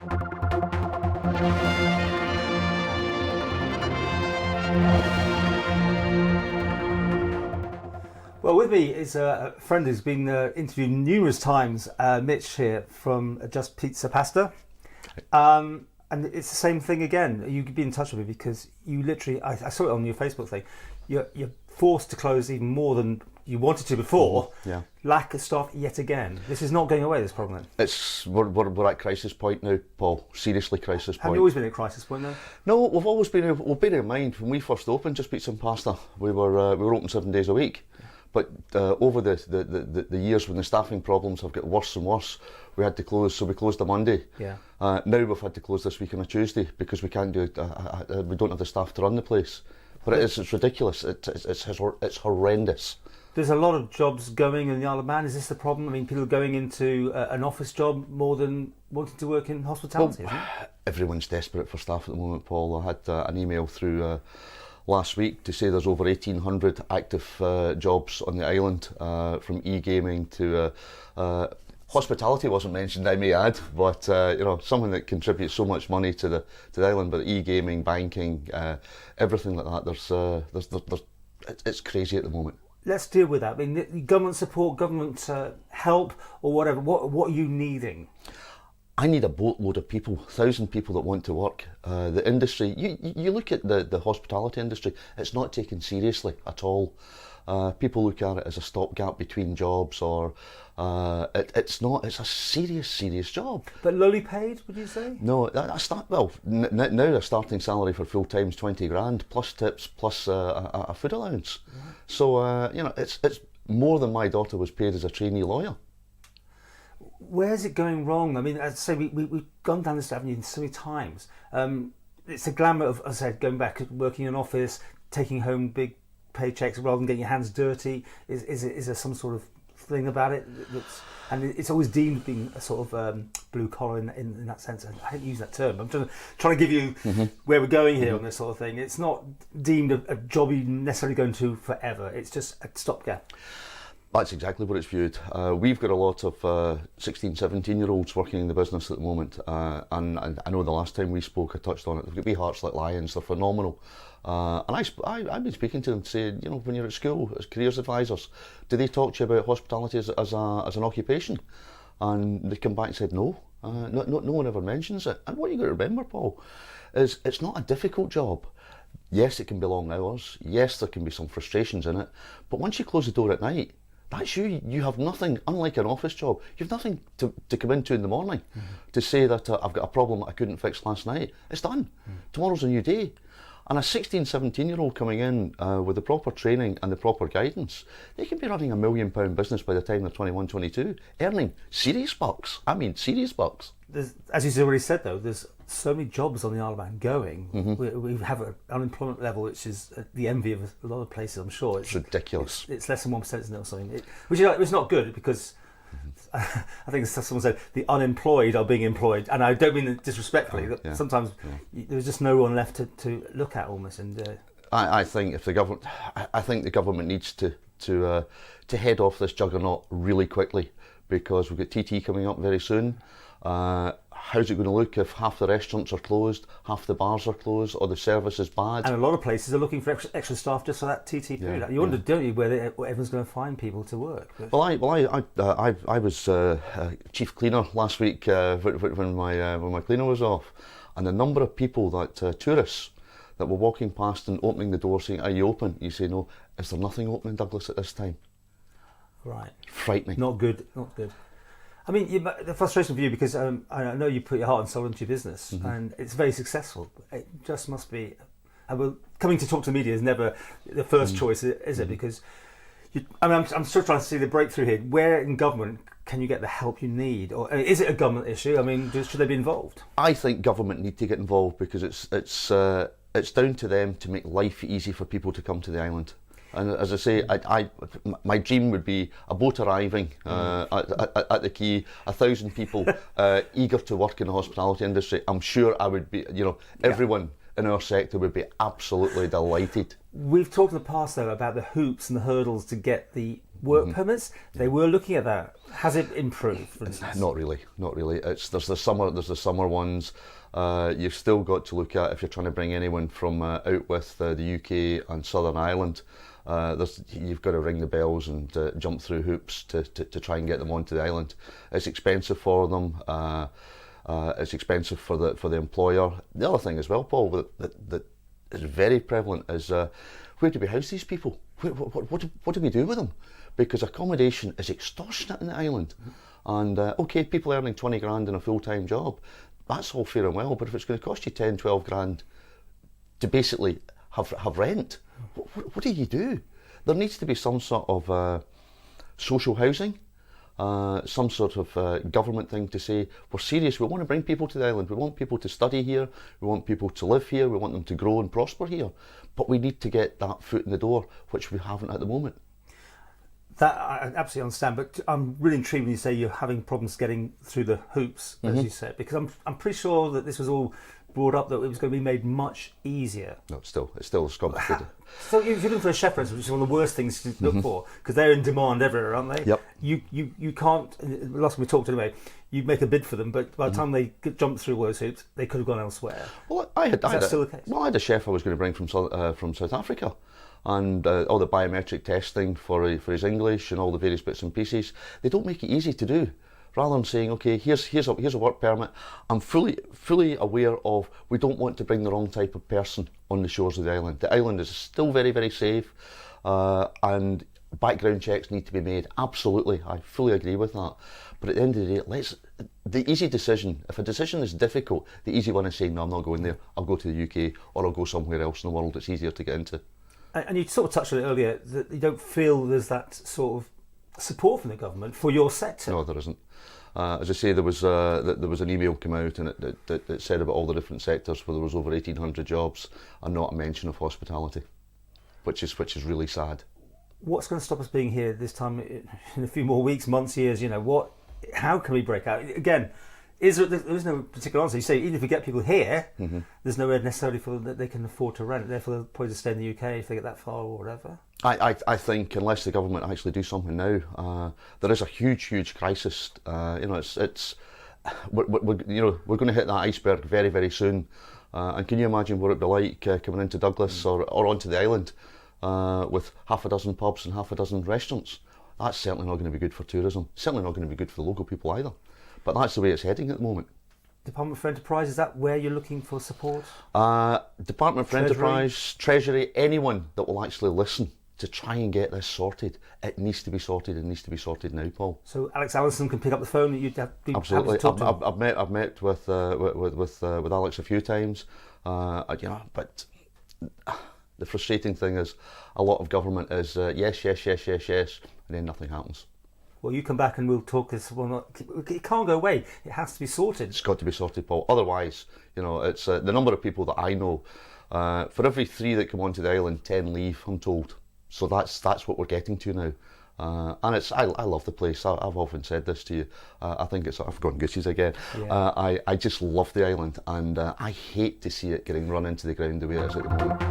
Well, with me is a friend who's been interviewed numerous times, Mitch here from Just Pizza Pasta. And it's the same thing again. You could be in touch with me because you literally, I saw it on your Facebook thing, you're forced to close even more than you wanted to before. Yeah. Lack of staff yet again. This is not going away, this problem then. We're at crisis point now, Paul. Seriously crisis point. Have you always been at crisis point though? No, we've always been, well, bear in mind, when we first opened Just Pizza and Pasta, we were open 7 days a week. But over the years, when the staffing problems have got worse and worse, we had to close. So we closed on Monday. Yeah. Now we've had to close this week on a Tuesday because we can't do it. We don't have the staff to run the place. But it's ridiculous. It's horrendous. There's a lot of jobs going in the Isle of Man. Is this the problem? I mean, people are going into an office job more than wanting to work in hospitality, isn't it? Everyone's desperate for staff at the moment, Paul. I had an email through last week to say there's over 1,800 active jobs on the island, from e-gaming to hospitality wasn't mentioned, I may add, but something that contributes so much money to the island. But e-gaming, banking, everything like that. It's crazy at the moment. Let's deal with that. I mean, government support, government help, or whatever. What are you needing? I need a boatload of people, 1,000 people that want to work. The industry, you look at the hospitality industry, it's not taken seriously at all. People look at it as a stopgap between jobs, or it's not. It's a serious job. But lowly paid, would you say? No, now a starting salary for full time is 20 grand plus tips plus a food allowance. Right. So it's more than my daughter was paid as a trainee lawyer. Where's it going wrong? I mean, as I say, we've gone down this avenue so many times. It's the glamour of, as I said, going back, working in an office, taking home big paychecks rather than getting your hands dirty. Is there some sort of thing about it? And it's always deemed being a sort of blue collar in that sense. I hate to use that term. I'm trying to give you where we're going here on this sort of thing. It's not deemed a job you necessarily go into forever. It's just a stopgap. That's exactly what it's viewed. We've got a lot of 16, 17-year-olds working in the business at the moment, and I know the last time we spoke, I touched on it. They've got wee hearts like lions. They're phenomenal. And I've been speaking to them, saying, when you're at school as careers advisors, do they talk to you about hospitality as an occupation? And they come back and said no. No one ever mentions it. And what you got to remember, Paul, is it's not a difficult job. Yes, it can be long hours. Yes, there can be some frustrations in it. But once you close the door at night, that's you. You have nothing, unlike an office job, you have nothing to come into in the morning to say that I've got a problem that I couldn't fix last night. It's done. Tomorrow's a new day. And a 16, 17-year-old coming in with the proper training and the proper guidance, they can be running £1 million business by the time they're 21, 22, earning serious bucks. I mean, serious bucks. As you've already said, though, there's so many jobs on the Isle of Man going. We have an unemployment level which is the envy of a lot of places, I'm sure. It's ridiculous. It's less than 1%, isn't it, or something? Which is not good because I think someone said the unemployed are being employed, and I don't mean it disrespectfully. Sometimes there's just no one left to look at almost. And I think if the government, I think the government needs to head off this juggernaut really quickly, because we've got TT coming up very soon. How's it going to look if half the restaurants are closed, half the bars are closed, or the service is bad? And a lot of places are looking for extra staff just for that TT period. You wonder, don't you, where everyone's going to find people to work? But I was chief cleaner last week when my cleaner was off, and the number of people that tourists that were walking past and opening the door saying, "Are you open?" You say, "No." Is there nothing open in Douglas at this time? Right. Frightening. Not good. Not good. I mean, the frustration for you, because I know you put your heart and soul into your business, and it's very successful. It just must be. Coming to talk to the media is never the first choice, is it? Because I'm still trying to see the breakthrough here. Where in government can you get the help you need, or is it a government issue? I mean, should they be involved? I think government need to get involved, because it's down to them to make life easy for people to come to the island. And as I say, my dream would be a boat arriving at the quay, 1,000 people eager to work in the hospitality industry. I'm sure I would be, everyone in our sector would be absolutely delighted. We've talked in the past, though, about the hoops and the hurdles to get the work permits. They were looking at that. Has it improved, for instance? Not really. There's the summer ones. You've still got to look at if you're trying to bring anyone from out with the UK and Southern Ireland. You've got to ring the bells and jump through hoops to try and get them onto the island. It's expensive for them. It's expensive for the employer. The other thing as well, Paul, that is very prevalent is where do we house these people? What do we do with them? Because accommodation is extortionate in the island. And okay, people earning 20 grand in a full-time job, that's all fair and well, but if it's going to cost you 10, 12 grand to basically have rent, what do you do? There needs to be some sort of social housing, some sort of government thing to say, we're serious, we want to bring people to the island, we want people to study here, we want people to live here, we want them to grow and prosper here, but we need to get that foot in the door, which we haven't at the moment. That I absolutely understand, but I'm really intrigued when you say you're having problems getting through the hoops, as you said, because I'm pretty sure that this was all brought up that it was going to be made much easier. No, it's still complicated. So if you're looking for a chef, for instance, which is one of the worst things to look for, because they're in demand everywhere, aren't they? Yep. You can't. Last time we talked anyway, you make a bid for them, but by the time they jump through all those hoops, they could have gone elsewhere. Well, I had still the case? Well, I had a chef I was going to bring from South Africa. And all the biometric testing for his English and all the various bits and pieces, they don't make it easy to do. Rather than saying, okay, here's a work permit, I'm fully aware of we don't want to bring the wrong type of person on the shores of the island. The island is still very, very safe, and background checks need to be made. Absolutely, I fully agree with that. But at the end of the day, the easy decision, if a decision is difficult, the easy one is saying, no, I'm not going there, I'll go to the UK or I'll go somewhere else in the world. It's easier to get into. And you sort of touched on it earlier, that you don't feel there's that sort of support from the government for your sector. No, there isn't. As I say, there was an email came out and it said about all the different sectors where there was over 1,800 jobs and not a mention of hospitality, which is really sad. What's going to stop us being here this time in a few more weeks, months, years? How can we break out again? There is no particular answer. You say even if we get people here, there's nowhere necessarily for them that they can afford to rent. Therefore, they'll probably just stay in the UK if they get that far or whatever. I think unless the government actually do something now, there is a huge crisis. We're going to hit that iceberg very, very soon. And can you imagine what it'd be like coming into Douglas or onto the island with half a dozen pubs and half a dozen restaurants? That's certainly not going to be good for tourism. Certainly not going to be good for the local people either. But that's the way it's heading at the moment. Department for Enterprise, is that where you're looking for support? Department for Enterprise, Treasury, anyone that will actually listen to try and get this sorted. It needs to be sorted. It needs to be sorted now, Paul. So Alex Allison can pick up the phone and you'd have to absolutely. Happy to talk to him. I've met with Alex a few times. But the frustrating thing is a lot of government is yes, and then nothing happens. Well, you come back and we'll talk this. It can't go away. It has to be sorted. It's got to be sorted, Paul. Otherwise, it's the number of people that I know. For every 3 that come onto the island, 10 leave. I'm told. So that's what we're getting to now. And I love the place. I've often said this to you. I think I've gone gooses again. Yeah. I just love the island, and I hate to see it getting run into the ground the way it is at the moment.